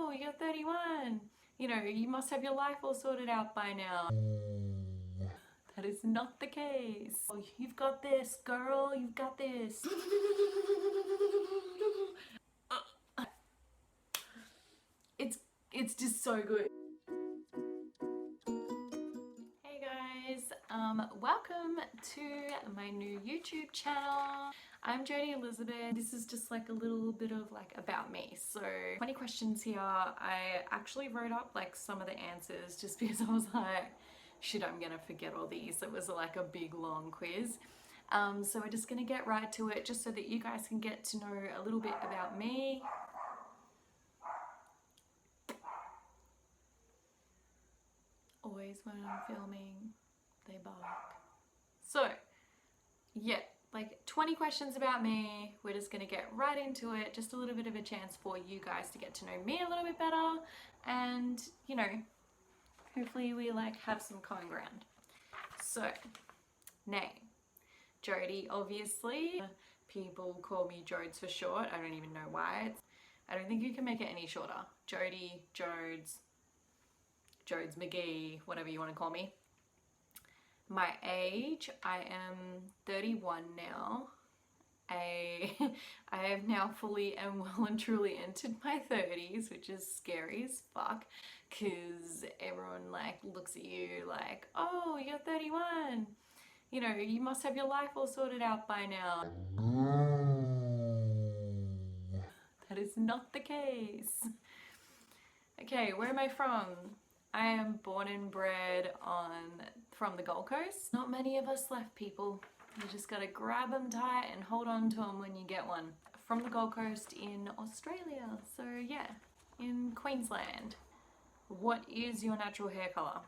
oh, you're 31. You know, you must have your life all sorted out by now. That is not the case. Oh, you've got this, girl, you've got this. It's just so good. Hey guys, welcome to my new YouTube channel. I'm Jodie Elizabeth. This is just like a little bit of like about me. So 20 questions here. I actually wrote up like some of the answers just because I was like, shit, I'm gonna forget all these. It was like a big long quiz. So we're just gonna get right to it just so that you guys can get to know a little bit about me. Always when I'm filming, they bark. So, yeah, like 20 questions about me. We're just gonna get right into it. Just a little bit of a chance for you guys to get to know me a little bit better. And, you know, hopefully we like have some common ground. So, name. Jodie, obviously. People call me Jodes for short. I don't even know why. I don't think you can make it any shorter. Jodie, Jodes, Jodes McGee, whatever you want to call me. My age, I am 31 now. I have now fully and well and truly entered my 30s, which is scary as fuck, because everyone like looks at you like, oh, you're 31. You know, you must have your life all sorted out by now. That is not the case. Okay, where am I from? I am born and bred from the Gold Coast. Not many of us left, people. You just gotta grab them tight and hold on to them when you get one. From the Gold Coast in Australia. So yeah, in Queensland. What is your natural hair color?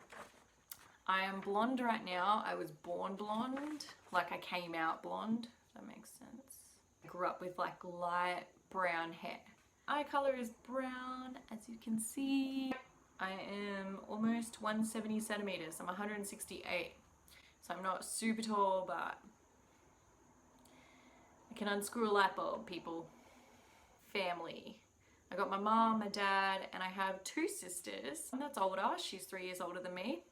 I am blonde right now. I was born blonde, like I came out blonde, if that makes sense. I grew up with like light brown hair. Eye color is brown, as you can see. I am almost 170 centimeters. I'm 168. So I'm not super tall, but I can unscrew a light bulb, people. Family. I got my mom, my dad, and I have two sisters. One that's older. She's 3 years older than me.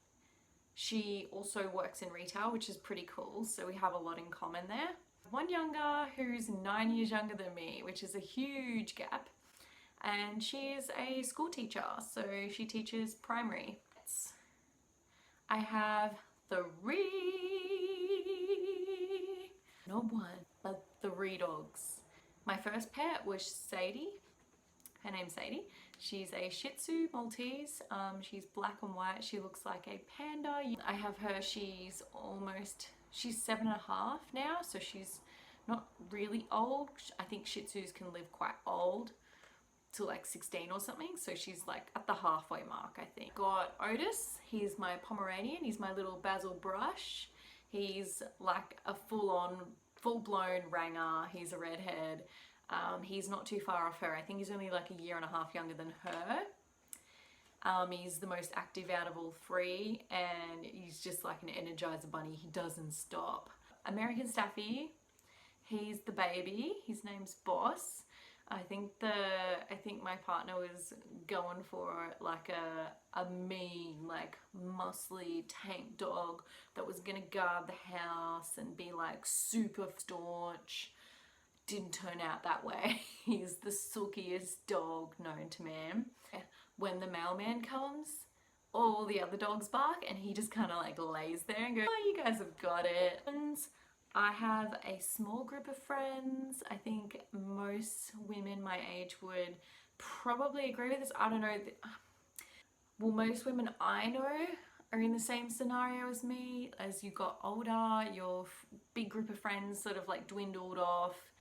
She also works in retail, which is pretty cool. So we have a lot in common there. One younger who's 9 years younger than me, which is a huge gap. And she's a school teacher, so she teaches primary. I have 3, not one, but 3 dogs. My first pet was Sadie. Her name's Sadie. She's a Shih Tzu Maltese. She's black and white. She looks like a panda. I have her, she's 7.5 now, so she's not really old. I think Shih Tzus can live quite old, to like 16 or something, so she's like at the halfway mark, I think. Got Otis, he's my Pomeranian, he's my little basil brush. He's like a full-blown ranger. He's a redhead. He's not too far off her. I think he's only like 1.5 years younger than her. He's the most active out of all 3, and he's just like an Energizer bunny. He doesn't stop. American Staffy, he's the baby. His name's Boss. I think my partner was going for like a mean, like muscly tank dog that was gonna guard the house and be like super staunch. Didn't turn out that way. He's the silkiest dog known to man. When the mailman comes, all the other dogs bark and he just kind of like lays there and goes, oh, you guys have got it. I have a small group of friends. I think most women my age would probably agree with this. I don't know. Well, most women I know are in the same scenario as me. As you got older, your big group of friends sort of like dwindled off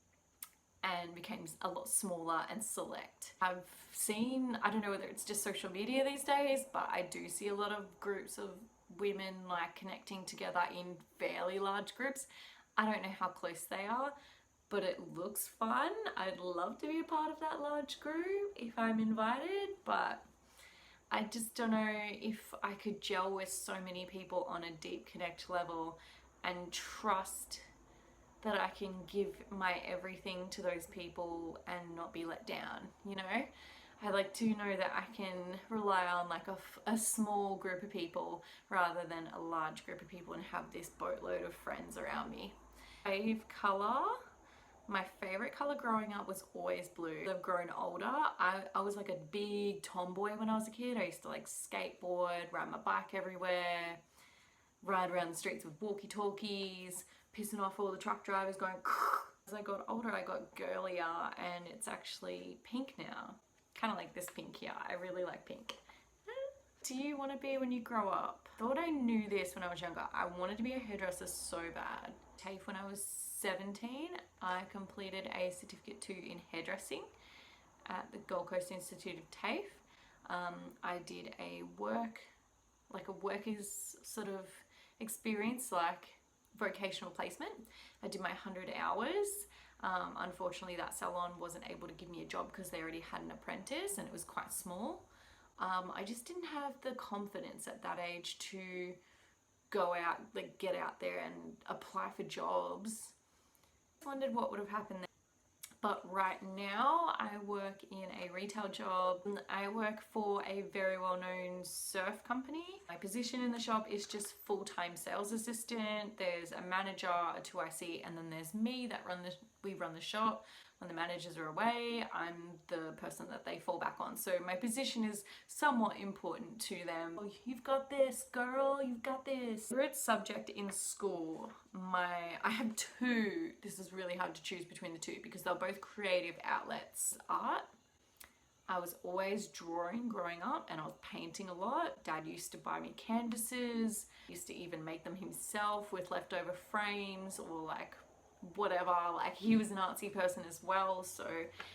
and became a lot smaller and select. I've seen, I don't know whether it's just social media these days, but I do see a lot of groups of women like connecting together in fairly large groups. I don't know how close they are, but it looks fun. I'd love to be a part of that large group if I'm invited, but I just don't know if I could gel with so many people on a deep connect level and trust that I can give my everything to those people and not be let down, you know? I like to know that I can rely on like a small group of people rather than a large group of people and have this boatload of friends around me. Fave colour. My favourite colour growing up was always blue. As I've grown older, I was like a big tomboy when I was a kid. I used to like skateboard, ride my bike everywhere, ride around the streets with walkie-talkies, pissing off all the truck drivers going As I got older, I got girlier, and it's actually pink now. Kind of like this pink here. I really like pink. Do you want to be when you grow up? Thought I knew this when I was younger. I wanted to be a hairdresser so bad. TAFE when I was 17, I completed a Certificate 2 in hairdressing at the Gold Coast Institute of TAFE. I did a workers sort of experience, like vocational placement. I did my 100 hours. Unfortunately, that salon wasn't able to give me a job because they already had an apprentice and it was quite small. I just didn't have the confidence at that age to go out, like get out there and apply for jobs. I wondered what would have happened there. But right now I work in a retail job. I work for a very well-known surf company. My position in the shop is just full-time sales assistant. There's a manager, a 2IC, and then there's me that we run the shop. When the managers are away, I'm the person that they fall back on. So my position is somewhat important to them. Oh, you've got this, girl, you've got this. Favorite subject in school. I have two. This is really hard to choose between the two because they're both creative outlets. Art. I was always drawing growing up, and I was painting a lot. Dad used to buy me canvases, used to even make them himself with leftover frames or like whatever. Like, he was an artsy person as well, so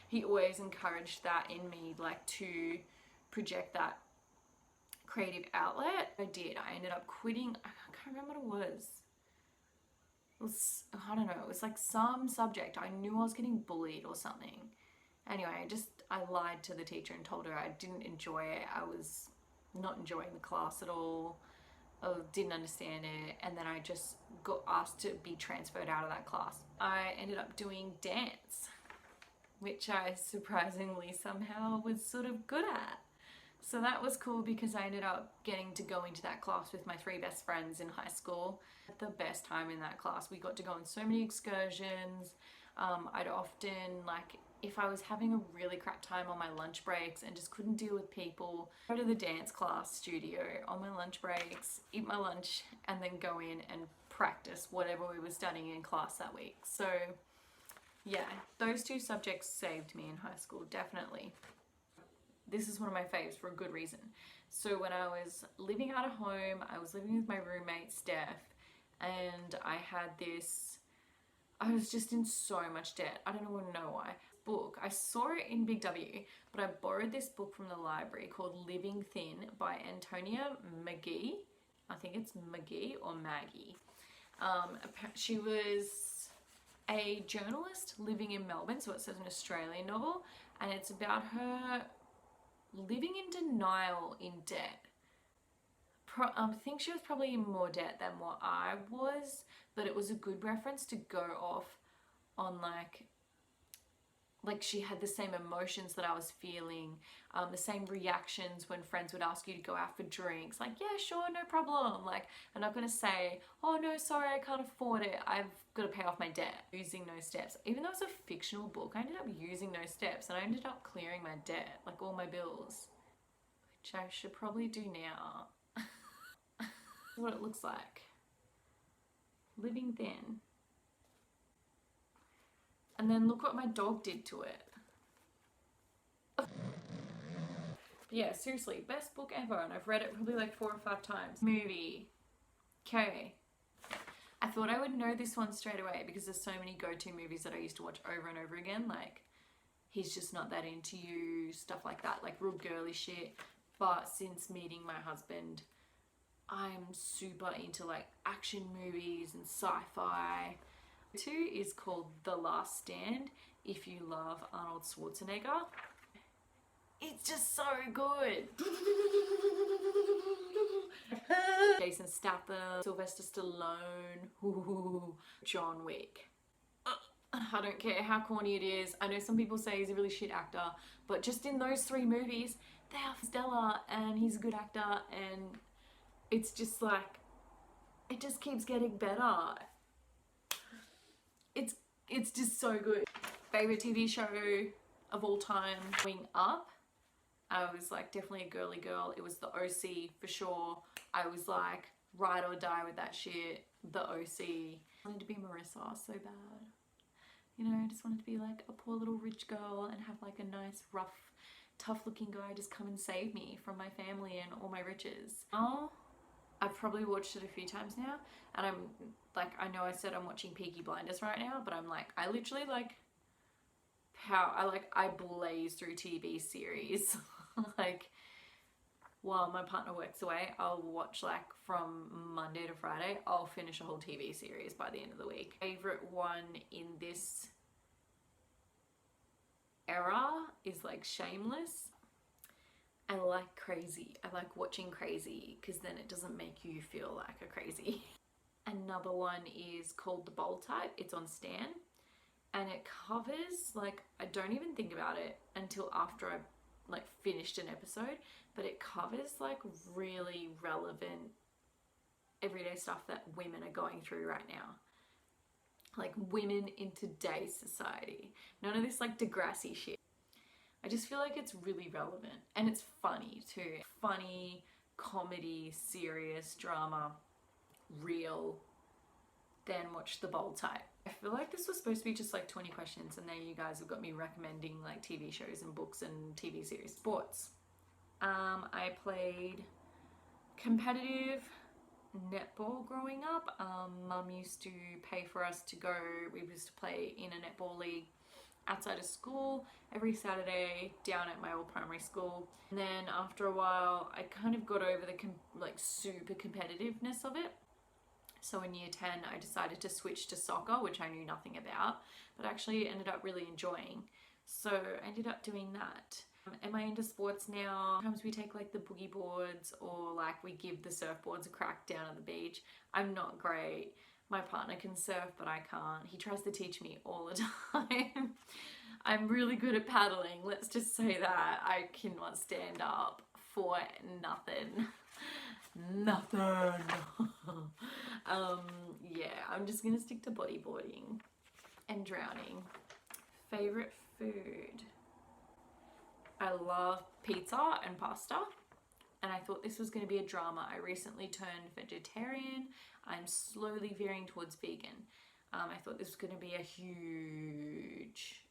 he always encouraged that in me, like to project that creative outlet. I did. I ended up quitting. I can't remember what it was. I don't know, it was like some subject. I knew I was getting bullied or something. Anyway, I lied to the teacher and told her I didn't enjoy it. I was not enjoying the class at all. I didn't understand it, and then I just got asked to be transferred out of that class. I ended up doing dance, which I surprisingly somehow was sort of good at. So that was cool because I ended up getting to go into that class with my 3 best friends in high school. The best time in that class. We got to go on so many excursions. I'd often, like, if I was having a really crap time on my lunch breaks and just couldn't deal with people, go to the dance class studio on my lunch breaks, eat my lunch, and then go in and practice whatever we were studying in class that week. So yeah, those 2 subjects saved me in high school, definitely. This is one of my faves for a good reason. So when I was living out of home, I was living with my roommate Steph, and I was just in so much debt. I don't know why. Book, I saw it in Big W, but I borrowed this book from the library called Living Thin by Antonia McGee. I think it's McGee or Maggie. She was a journalist living in Melbourne, so it says an Australian novel, and it's about her living in denial in debt. I think she was probably in more debt than what I was, but it was a good reference to go off on, like she had the same emotions that I was feeling, the same reactions when friends would ask you to go out for drinks, like, yeah, sure, no problem. Like, I'm not going to say, oh no, sorry, I can't afford it, I've got to pay off my debt. Using those steps, even though it's a fictional book, I ended up using those steps and I ended up clearing my debt, like all my bills, which I should probably do now. What it looks like. Living Thin. And then look what my dog did to it. Yeah, seriously, best book ever, and I've read it probably like 4 or 5 times. Movie. Okay. I thought I would know this one straight away because there's so many go-to movies that I used to watch over and over again, like He's Just Not That Into You, stuff like that, like real girly shit. But since meeting my husband, I'm super into like action movies and sci-fi. 2 is called The Last Stand, if you love Arnold Schwarzenegger. It's just so good. Jason Statham, Sylvester Stallone, John Wick. I don't care how corny it is. I know some people say he's a really shit actor, but just in those 3 movies, they are stellar, and he's a good actor, and it's just like, it just keeps getting better. It's just so good. Favorite TV show of all time, growing up, I was like definitely a girly girl. It was the OC for sure. I was like ride or die with that shit. The OC. I wanted to be Marissa so bad. You know, I just wanted to be like a poor little rich girl and have like a nice, rough, tough looking guy just come and save me from my family and all my riches. Oh, I've probably watched it a few times now, and I'm like, I know I said I'm watching Peaky Blinders right now, but I'm like, I literally like I blaze through TV series. Like, while my partner works away, I'll watch like from Monday to Friday, I'll finish a whole TV series by the end of the week. Favorite one in this era is like Shameless. I like Crazy. I like watching Crazy because then it doesn't make you feel like a crazy. Another one is called The Bold Type. It's on Stan, and it covers, like, I don't even think about it until after I've like finished an episode, but it covers like really relevant everyday stuff that women are going through right now. Like women in today's society. None of this like Degrassi shit. I just feel like it's really relevant, and it's funny too. Funny, comedy, serious, drama, real. Then watch The Bold Type. I feel like this was supposed to be just like 20 questions, and then you guys have got me recommending like TV shows and books and TV series. Sports. I played competitive netball growing up. Mum used to pay for us to go. We used to play in a netball league outside of school every Saturday down at my old primary school. And then after a while, I kind of got over the like super competitiveness of it. So in year 10, I decided to switch to soccer, which I knew nothing about, but actually ended up really enjoying. So I ended up doing that. Am I into sports now? Sometimes we take like the boogie boards, or like we give the surfboards a crack down at the beach. I'm not great. My partner can surf, but I can't. He tries to teach me all the time. I'm really good at paddling. Let's just say that. I cannot stand up for nothing. Nothing. Yeah, I'm just gonna stick to bodyboarding and drowning. Favorite food. I love pizza and pasta, and I thought this was going to be a drama. I recently turned vegetarian. I'm slowly veering towards vegan. I thought this was going to be a huge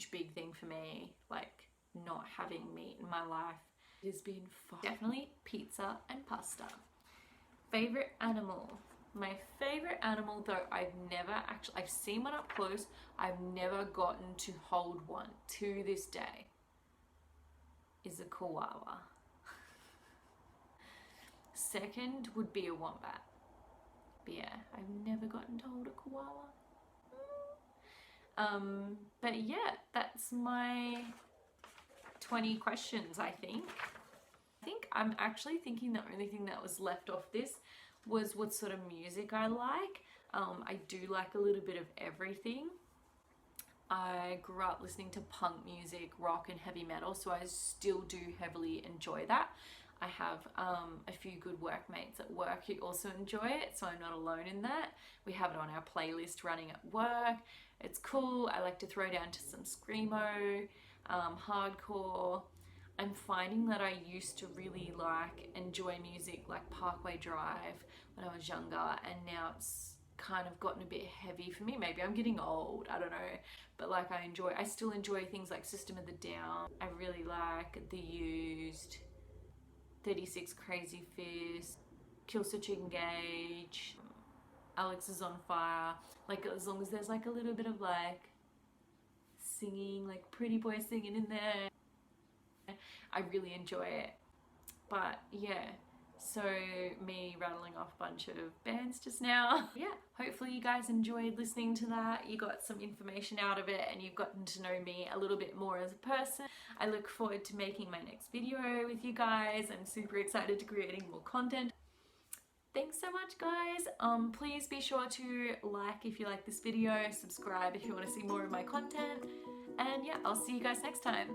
big thing for me, like not having meat in my life. It has been fun. Definitely pizza and pasta. Favorite animal. My favorite animal, though I've seen one up close, I've never gotten to hold one to this day, is a koala. Second would be a wombat. But yeah, I've never gotten to hold a koala. But yeah, that's my 20 questions, I think. I'm actually thinking the only thing that was left off this was what sort of music I like. I do like a little bit of everything. I grew up listening to punk music, rock and heavy metal, so I still do heavily enjoy that. I have a few good workmates at work who also enjoy it, so I'm not alone in that. We have it on our playlist running at work. It's cool. I like to throw down to some screamo, hardcore. I'm finding that I used to really enjoy music like Parkway Drive when I was younger, and now it's kind of gotten a bit heavy for me. Maybe I'm getting old, I don't know, but like I still enjoy things like System of a Down. I really like The Used, 36 Crazy Fist, Killswitch Engage, Alex is on Fire. Like, as long as there's like a little bit of like singing, like Pretty Boy singing in there, I really enjoy it. But yeah, so me rattling off a bunch of bands just now. Yeah, hopefully you guys enjoyed listening to that. You got some information out of it, and you've gotten to know me a little bit more as a person. I look forward to making my next video with you guys. I'm super excited to creating more content. Thanks so much, guys. Please be sure to like if you like this video, subscribe if you want to see more of my content, and yeah, I'll see you guys next time.